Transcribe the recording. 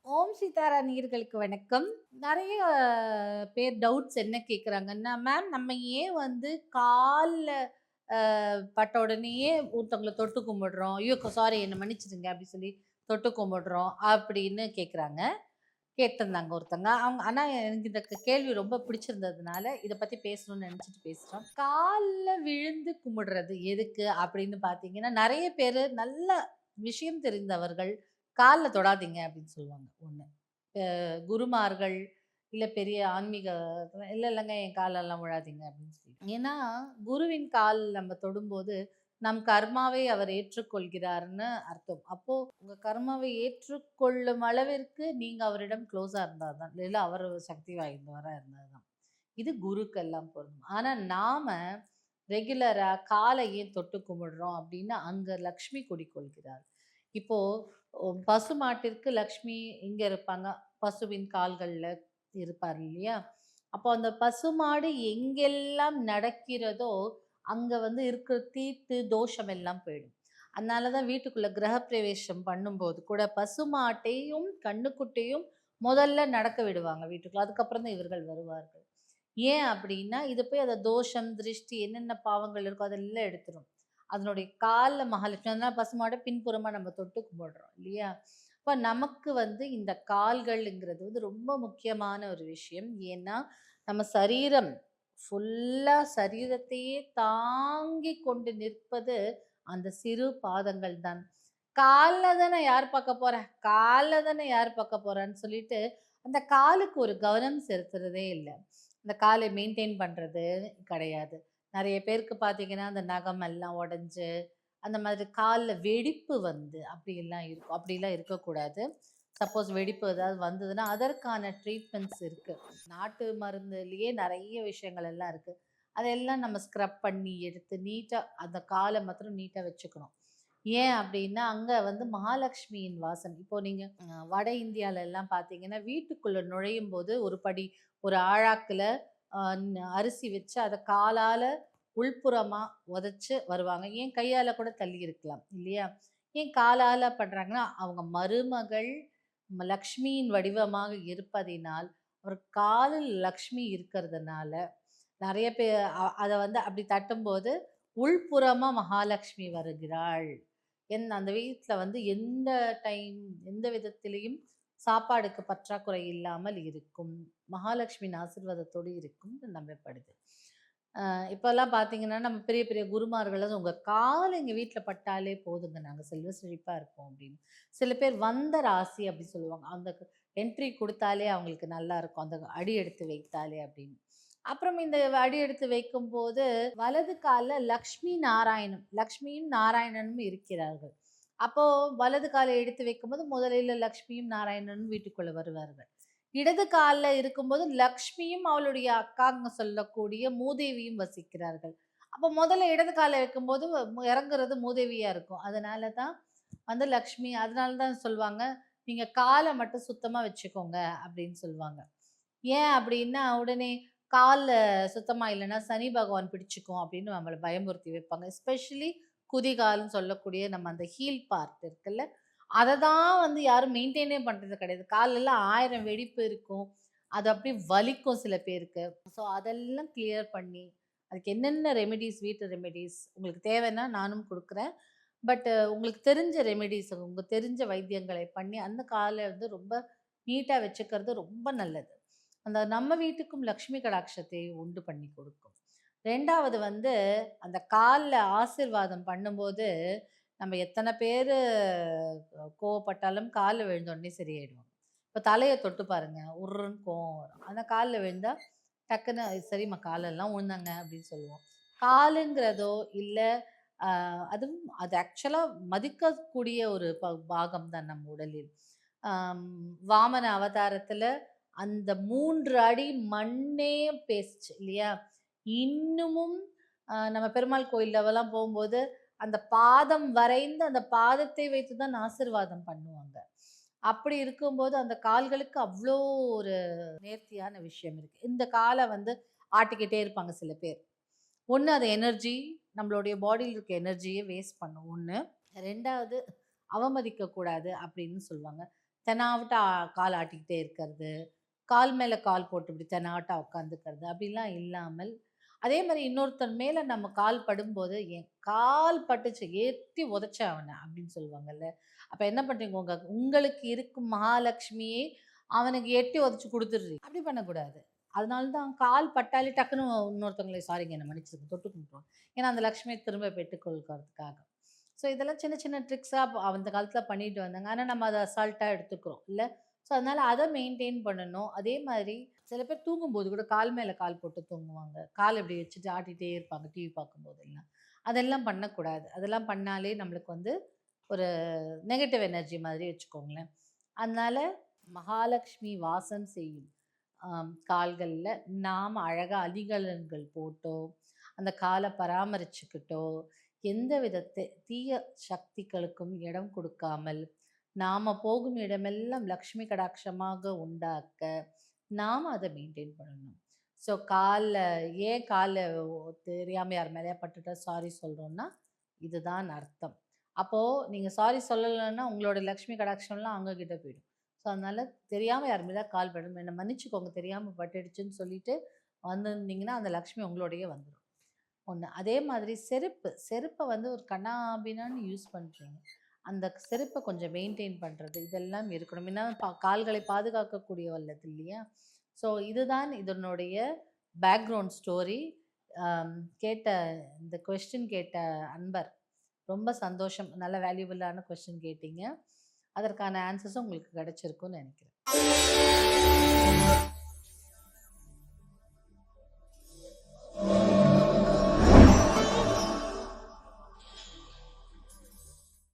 ஓம் சீதாரா நேயர்களுக்கு வணக்கம். நெறைய பேர் டவுட்ஸ் என்ன கேட்குறாங்கன்னா, மேம் நம்ம ஏன் வந்து கால்ல பட்ட உடனேயே ஒருத்தவங்கள தொட்டு கும்பிடுறோம். ஐயோ! சாரி என்ன மன்னிச்சுடுங்க அப்படி சொல்லி தொட்டு கும்பிடுறோம் அப்படின்னு கேட்குறாங்க. கேட்டிருந்தாங்க ஒருத்தங்க. ஆனா எனக்கு இந்த கேள்வி ரொம்ப பிடிச்சிருந்ததுனால, இத பத்தி பேசணும்னு நெனச்சுட்டு பேசுறோம். கால்ல விழுந்து கும்பிடுறது எதுக்கு அப்படின்னு பார்த்தீங்கன்னா, நெறைய பேரு நல்ல விஷயம் தெரிந்தவர்கள், "கால்ல தொடாதீங்க" அப்படின்னு சொல்லுவாங்க. 1 குருமார்கள், இல்ல பெரிய ஆன்மீக "இல்ல இல்லங்க என் காலெல்லாம் விழாதீங்க" அப்படின்னு சொல்லி. ஏன்னா, குருவின் கால் நம்ம தொடும்போது, நம் கர்மாவை அவர் ஏற்றுக்கொள்கிறார்ன்னு அர்த்தம். அப்போ உங்க கர்மாவை ஏற்றுக்கொள்ளும் அளவிற்கு நீங்க அவரிடம் க்ளோஸா இருந்தா தான். இல்ல அவர் சக்தி வாய்ந்தவரா இருந்தா தான். இது குருக்கெல்லாம் பொருந்தும். ஆனா நாம ரெகுலரா கால ஏன் தொட்டு கும்பிடுறோம் அப்படின்னா, அங்க லக்ஷ்மி குடிகொள்கிறாள். இப்போ பசுமாட்டிற்கு லக்ஷ்மி எங்க இருப்பாங்க? பசுவின் கால்கள்ல இருப்பார் இல்லையா? அப்போ அந்த பசுமாடு எங்கெல்லாம் நடக்கிறதோ, அங்க வந்து இருக்கிற தீட்டு, தோஷம் எல்லாம் போயிடும். அதனால தான் வீட்டுக்குள்ள கிரகப்பிரவேசம் பண்ணும்போது கூட பசுமாட்டையும், கன்னுக்குட்டியும் முதல்ல நடக்க விடுவாங்க வீட்டுக்குள்ள. அதுக்கப்புறம் தான் இவர்கள் வருவார்கள். ஏன் அப்படின்னா, இது போய் அந்த தோஷம், திருஷ்டி என்னென்ன பாவங்கள் இருக்கோ அதெல்லாம் எடுத்துரும். அதனுடைய கால்ல மகாலட்சுமி அதனால பசுமாட பின்புறமா நம்ம தொட்டு கும்பிடுறோம் இல்லையா? அப்ப நமக்கு வந்து இந்த கால்கள்ங்கிறது வந்து ரொம்ப முக்கியமான ஒரு விஷயம். ஏன்னா, நம்ம சரீரம் ஃபுல்லா சரீரத்தையே தாங்கிக் கொண்டு நிற்பது அந்த சிறு பாதங்கள் தான். கால்ல தானே யார் பார்க்க போறா? கால்ல தானே யார் பார்க்க போறான்னு சொல்லிட்டு, அந்த காலுக்கு ஒரு கவனம் செலுத்துறதே இல்ல. அந்த காலை மெயின்டெயின் பண்றது கிடையாது. நெறைய பேருக்கு பார்த்தீங்கன்னா, அந்த நகம் எல்லாம் உடைஞ்சு, அந்த மாதிரி கால்ல வெடிப்பு வந்து அப்படியெல்லாம் இருக்கும். அப்படிலாம் இருக்கக்கூடாது. சப்போஸ் வெடிப்பு ஏதாவது வந்ததுன்னா, அதற்கான ட்ரீட்மெண்ட்ஸ் இருக்கு. நாட்டு மருந்துலயே நெறைய விஷயங்கள் எல்லாம் இருக்கு. அதெல்லாம் நம்ம ஸ்க்ரப் பண்ணி எடுத்து நீட்டா அந்த கால மாத்திரம் நீட்டா வச்சுக்கணும். ஏன் அப்படின்னா, அங்க வந்து மகாலட்சுமியின் வாசம். இப்போ நீங்க வட இந்தியால எல்லாம் பார்த்தீங்கன்னா, வீட்டுக்குள்ள நுழையும்போது ஒரு படி ஒரு ஆழாக்குல அரிசி வச்சு அத காலால உள்புறமா உதைச்சு வருவாங்க. ஏன் கையால கூட தள்ளி இருக்கலாம் இல்லையா? ஏன் காலால பண்றாங்கன்னா, அவங்க மருமகள் லக்ஷ்மியின் வடிவமாக இருப்பதினால், அவர் காலில் லக்ஷ்மி இருக்கிறதுனால, நெறைய அத வந்து அப்படி தட்டும்போது, உள்புறமா மகாலட்சுமி வருகிறாள். அந்த வீட்ல வந்து எந்த டைம் எந்த விதத்திலயும் சாப்பாடுக்கு பற்றாக்குறை இல்லாமல் இருக்கும். மகாலட்சுமியின் ஆசீர்வாதத்தோடு இருக்கும் நம்பப்படுது. இப்பல்லாம் பார்த்தீங்கன்னா, நம்ம பெரிய பெரிய குருமார்கள்லாம் உங்க கால் எங்க வீட்ல பட்டாலே போதுங்க, நாங்க செல்வ செழிப்பா இருப்போம் அப்படின்னு. சில பேர் வந்த ராசி அப்படி சொல்லுவாங்க. அந்த என்ட்ரி குடுத்தாலே அவங்களுக்கு நல்லா இருக்கும். அந்த அடி எடுத்து வைத்தாலே அப்படின்னு. அப்புறம் இந்த அடி எடுத்து வைக்கும்போது, வலது கால்ல லக்ஷ்மி நாராயணம் லக்ஷ்மியும் நாராயணனும் இருக்கிறார்கள். அப்போ வலது காலை எடுத்து வைக்கும்போது, முதலில் லக்ஷ்மியும் நாராயணனும் வீட்டுக்குள்ள வருவார்கள். இடது கால்ல இருக்கும்போது, லக்ஷ்மியும் அவளுடைய அக்காங்க சொல்லக்கூடிய மூதேவியும் வசிக்கிறார்கள். அப்போ முதல்ல இடது கால வைக்கும்போது, இறங்குறது மூதேவியா இருக்கும். அதனால தான் வந்து லக்ஷ்மி அதனால தான் சொல்லுவாங்க, "நீங்க கால மட்டும் சுத்தமா வச்சுக்கோங்க" அப்படின்னு சொல்லுவாங்க. ஏன் அப்படின்னா, உடனே கால்ல சுத்தமா இல்லன்னா, சனி பகவான் பிடிச்சுக்கும் அப்படின்னு நம்மள பயமுறுத்தி வைப்பாங்க. எஸ்பெஷலி குதிகால்ன்னு சொல்லக்கூடிய நம்ம அந்த ஹீல் பார்ட் இருக்குல்ல, அத தான் வந்து யாரும் மெயின்டெயினே பண்றது கிடையாது. கால்லலாம் 1000 வெடிப்பு இருக்கும். அது அப்படியே வலிக்கும் சில பேருக்கு. ஸோ அதெல்லாம் கிளியர் பண்ணி, அதுக்கு என்னென்ன ரெமெடீஸ், வீட்டு ரெமெடீஸ் உங்களுக்கு தேவைன்னா நானும் குடுக்குறேன். பட் உங்களுக்கு தெரிஞ்ச ரெமெடீஸ், உங்களுக்கு தெரிஞ்ச வைத்தியங்களை பண்ணி, அந்த கால வந்து ரொம்ப நீட்டா வச்சுக்கிறது ரொம்ப நல்லது. அந்த நம்ம வீட்டுக்கும் லக்ஷ்மி கடாட்சத்தை உண்டு பண்ணி கொடுக்கும். 2வது வந்து அந்த கால்ல ஆசீர்வாதம் பண்ணும்போது, நம்ம எத்தன பேரு கோவப்பட்டாலும் கால்ல விழுந்த உடனே சரியாயிடுவாங்க. இப்ப தலைய தொட்டு பாருங்க, உர்ருன்னு கோவம் வரும். ஆனா கால்ல விழுந்தா டக்குன்னு சரிம்மா காலெல்லாம் விழுந்தாங்க அப்படின்னு சொல்லுவோம். காலுங்கிறதோ இல்ல அதுவும் அது ஆக்சுவலா மதிக்கக்கூடிய ஒரு பாகம் தான் நம் உடலில். ஆம், வாமன அவதாரத்துல அந்த 3 அடி மண்ணே பேசுச்சு இல்லையா? இன்னமும் நம்ம பெருமாள் கோயில்லலாம் போம்போது, அந்த பாதம் வரைந்து அந்த பாதத்தை வைத்து தான் ஆசீர்வாதம் பண்ணுவாங்க. அப்படி இருக்கும்போது அந்த கால்களுக்கு அவ்ளோ ஒரு நேர்த்தியான விஷயம் இருக்கு. இந்த கால வந்து ஆட்டிக்கிட்டே இருப்பாங்க சில பேர். ஒண்ணு அது எனர்ஜி, நம்மளுடைய பாடியில இருக்க எனர்ஜிய வேஸ்ட் பண்ணும் 1. 2வது அவமதிக்க கூடாது அப்படின்னு சொல்லுவாங்க. தெனாவட்டா கால் ஆட்டிக்கிட்டே இருக்கிறது, கால் மேலே கால் போட்டு இப்படி தெனாவட்டா உட்காந்துக்கிறது அப்படிலாம் இல்லாமல், அதே மாதிரி இன்னொருத்தர் மேலே நம்ம கால் படும்போது, என் கால் பட்டுச்சு ஏத்தி உதைச்சேன் அவனை அப்படின்னு சொல்லுவாங்கல்ல. அப்போ என்ன பண்ணுறீங்க, உங்களுக்கு இருக்கும் மகாலட்சுமியே அவனுக்கு எட்டி உதைச்சு கொடுத்துடுறீங்க. அப்படி பண்ணக்கூடாது. அதனால தான் கால் பட்டாலே டக்குன்னு இன்னொருத்தவங்களை சாரிங்க என்ன மன்னிச்சிருங்க தொட்டு கும்பிட்ருவோம். ஏன்னா அந்த லக்ஷ்மியை திரும்ப பெற்றுக்கொள்கிறதுக்காக. ஸோ இதெல்லாம் சின்ன சின்ன ட்ரிக்ஸாக அந்த காலத்தில் பண்ணிட்டு வந்தாங்க. ஆனால் நம்ம அதை அசால்ட்டாக எடுத்துக்கிறோம் இல்லை. ஸோ அதனால் அதை மெயின்டைன் பண்ணணும். அதே மாதிரி சில பேர் தூங்கும்போது கூட கால் மேலே கால் போட்டு தூங்குவாங்க. கால் இப்படி வச்சுட்டு ஆட்டிகிட்டே இருப்பாங்க டிவி பார்க்கும்போது எல்லாம். அதெல்லாம் பண்ணக்கூடாது. அதெல்லாம் பண்ணாலே நம்மளுக்கு வந்து ஒரு நெகட்டிவ் எனர்ஜி மாதிரி வச்சுக்கோங்களேன். அதனால மகாலட்சுமி வாசம் செய்யும் கால்களில் நாம் அழகாக அணிகலன்கள் போட்டோ, அந்த காலை பராமரிச்சுக்கிட்டோ, எந்த வித தீய சக்திகளுக்கும் இடம் கொடுக்காமல், நாம் போகும் இடமெல்லாம் லக்ஷ்மி கடாட்சமாக உண்டாக்க நாம் அதை மெயின்டைன் பண்ணணும். ஸோ ஏன் காலில் தெரியாமல் யார் மேலேயா பட்டுட்டா சாரி சொல்கிறோன்னா இதுதான் அர்த்தம். அப்போது நீங்கள் சாரி சொல்லலைன்னா உங்களோட லக்ஷ்மி கடாட்சம்லாம் அவங்கக்கிட்ட போயிடும். ஸோ அதனால் தெரியாமல் யார் மேலே கால் படும், என்னை மன்னிச்சுக்கோங்க தெரியாமல் பட்டுடுச்சுன்னு சொல்லிட்டு வந்திருந்தீங்கன்னா அந்த லக்ஷ்மி உங்களோடையே வந்துடும். ஒன்று. அதே மாதிரி செருப்பை வந்து ஒரு கண்ணாபின்னான்னு யூஸ் பண்ணுறீங்க, அந்த செருப்பை கொஞ்சம் மெயின்டைன் பண்ணுறது இதெல்லாம் இருக்கணும். ஏன்னா கால்களை பாதுகாக்கக்கூடிய வல்லது இல்லையா. ஸோ இதுதான் இதனுடைய பேக்ரவுண்ட் ஸ்டோரி. கேட்ட இந்த கொஸ்டின் கேட்ட அன்பர் ரொம்ப சந்தோஷம். நல்ல வேல்யூபிளான கொஸ்டின் கேட்டீங்க. அதற்கான ஆன்சர்ஸும் உங்களுக்கு கிடைச்சிருக்கும்னு நினைக்கிறேன்.